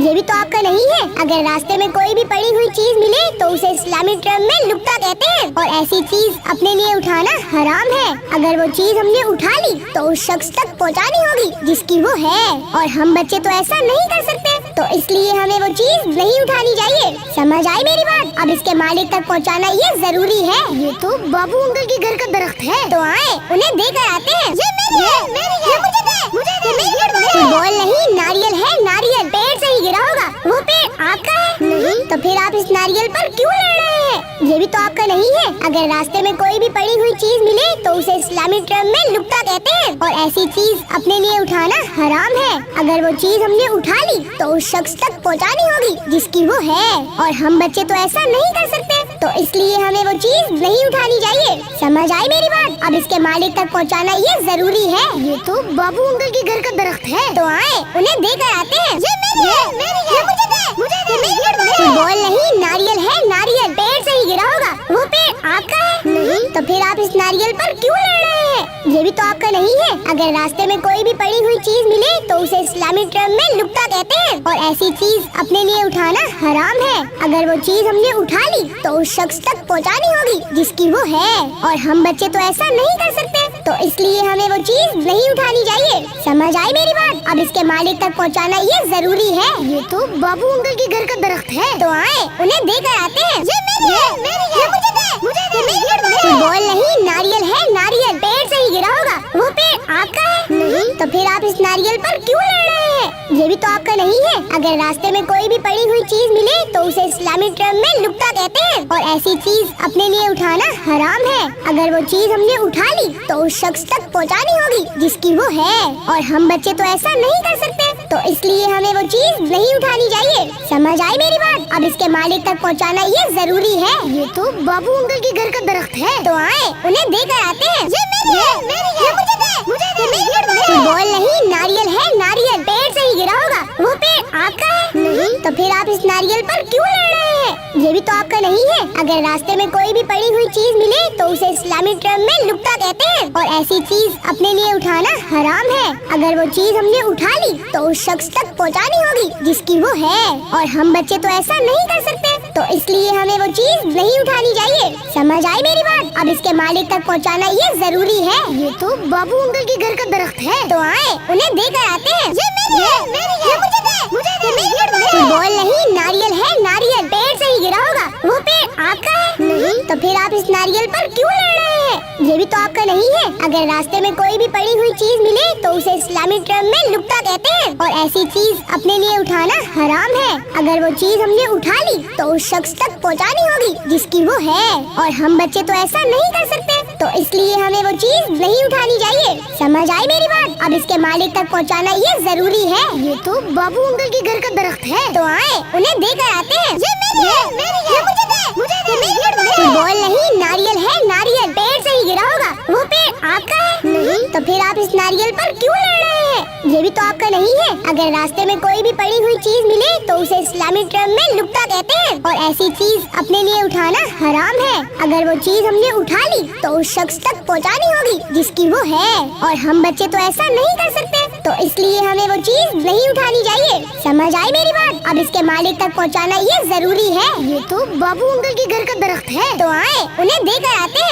ये भी तो आपका नहीं है। अगर रास्ते में कोई भी पड़ी हुई चीज मिले तो उसे इस्लामिक टर्म में लुक्ता कहते हैं और ऐसी चीज अपने लिए उठाना हराम है। अगर वो चीज हमने उठा ली तो उस शख्स तक पहुंचानी होगी जिसकी वो है, और हम बच्चे तो ऐसा नहीं कर सकते, तो इसलिए हमें वो चीज नहीं उठानी चाहिए। समझ आई मेरी बात? अब इसके मालिक तक पहुंचाना ये जरूरी है। ये तो बाबू अंकल के घर का दरख्त है। तो आए उन्हें देकर आते हैं। ये मेरी है, मेरी है। मुझे दे, तू बोल नहीं, नारियल है, नारियल पेड़ से ही गिरा होगा। वो पेड़ आपका है? नहीं। तो फिर आप इस नारियल पर क्यों लड़ रहे हैं? ये भी तो आपका नहीं है। अगर रास्ते में कोई भी पड़ी हुई चीज मिले तो उसे इस्लामिक टर्म में लुक्ता कहते हैं और ऐसी चीज अपने लिए उठाना हराम है। अगर वो चीज हमने उठा ली तो उस शख्स तक पहुंचानी होगी जिसकी वो है, और हम बच्चे तो ऐसा नहीं कर सकते, तो इसलिए हमें वो चीज नहीं उठानी चाहिए। समझ आई मेरी बात? अब इसके मालिक तक पहुंचाना ये जरूरी है। ये तो बाबू अंकल के घर का दरख्त है। तो आए उन्हें देकर आते हैं। ये मेरी है, मेरी है। मुझे दे, तू बोल नहीं, नारियल है, नारियल पेड़ से ही गिरा होगा। वो पेड़ आपका है? नहीं। तो फिर आप इस नारियल पर क्यों लड़ रहे हैं? ये भी तो आपका नहीं है। अगर रास्ते में कोई भी पड़ी हुई चीज मिले तो उसे इस्लामिक टर्म में लुक्ता कहते हैं और ऐसी चीज अपने लिए उठाना हराम है। अगर वो चीज हमने उठा ली तो उस शख्स तक पहुंचानी होगी जिसकी वो है, और हम बच्चे तो ऐसा नहीं कर सकते, तो इसलिए हमें वो चीज नहीं उठानी चाहिए। समझ आई मेरी बात? अब इसके मालिक तक पहुंचाना ये जरूरी है। ये तो बाबू अंकल के घर का दरख्त है। तो आए उन्हें देकर आते हैं। ये मेरी है, मेरी है। तू बोल नहीं, नारियल है, नारियल पेड़ से ही गिरा होगा। वो पेड़ आपका है? नहीं। तो फिर आप इस नारियल पर क्यों लड़ रहे हैं? ये भी तो आपका नहीं है। अगर रास्ते में कोई भी पड़ी हुई चीज मिले तो उसे इस्लामिक टर्म में लुक्ता कहते हैं और ऐसी चीज अपने लिए उठाना हराम है। अगर वो चीज हमने उठा ली तो उस शख्स तक पहुंचानी होगी जिसकी वो है, और हम बच्चे तो ऐसा नहीं कर सकते, तो इसलिए हमें वो चीज नहीं उठानी चाहिए। समझ आई मेरी बात? अब इसके मालिक तक पहुंचाना ये जरूरी है। ये तो बाबू अंकल के घर का दरख्त है। तो आए उन्हें देकर आते हैं। ये मेरी है, मेरी है। तू बोल नहीं, नारियल है, नारियल पेड़ से ही गिरा होगा। वो पेड़ आपका है? नहीं। तो फिर आप इस नारियल पर क्यों लड़ रहे हैं? ये भी तो आपका नहीं है। अगर रास्ते में कोई भी पड़ी हुई चीज मिले तो उसे इस्लामिक टर्म में लुक्ता कहते हैं और ऐसी चीज अपने लिए उठाना हराम है। अगर वो चीज हमने उठा ली तो उस शख्स तक पहुंचानी होगी जिसकी वो है, और हम बच्चे तो ऐसा नहीं कर सकते, तो इसलिए हमें वो चीज नहीं उठानी चाहिए। समझ आई मेरी बात? अब इसके मालिक तक पहुंचाना ये जरूरी है। ये तो बाबू अंकल के घर का दरख्त है। तो आए उन्हें देकर आते हैं। ये मेरी है, मेरी है। तू बोल नहीं, नारियल है, नारियल पेड़ से ही गिरा होगा। वो पेड़ आपका है? नहीं। तो फिर आप इस नारियल पर क्यों लड़ रहे हैं? ये भी तो आपका नहीं है। अगर रास्ते में कोई भी पड़ी हुई चीज मिले तो उसे इस्लामिक टर्म में लुक्ता कहते हैं और ऐसी चीज अपने लिए उठाना हराम है। अगर वो चीज हमने उठा ली तो उस शख्स तक पहुंचानी होगी जिसकी वो है, और हम बच्चे तो ऐसा नहीं कर सकते, तो इसलिए हमें वो चीज नहीं उठानी चाहिए। समझ आई मेरी बात? अब इसके मालिक तक पहुंचाना ये जरूरी है। ये तो बाबू अंकल के घर का दरख्त है। तो आए उन्हें देकर आते हैं। ये मेरी है, मेरी है। तू बोल नहीं, नारियल है, नारियल पेड़ से ही गिरा होगा। वो पेड़ आपका है? नहीं। तो फिर आप इस नारियल पर क्यों लड़ रहे हैं? ये भी तो आपका नहीं है। अगर रास्ते में कोई भी पड़ी हुई चीज मिले तो उसे इस्लामिक टर्म में लुक्ता कहते हैं और ऐसी चीज अपने लिए उठाना हराम है। अगर वो चीज हमने उठा ली तो उस शख्स तक पहुंचानी होगी जिसकी वो है, और हम बच्चे तो ऐसा नहीं कर सकते, तो इसलिए हमें वो चीज नहीं उठानी चाहिए। समझ आई मेरी बात? अब इसके मालिक तक पहुंचाना ये जरूरी है। ये तो बाबू अंकल के घर का दरख्त है। तो आए उन्हें देकर आते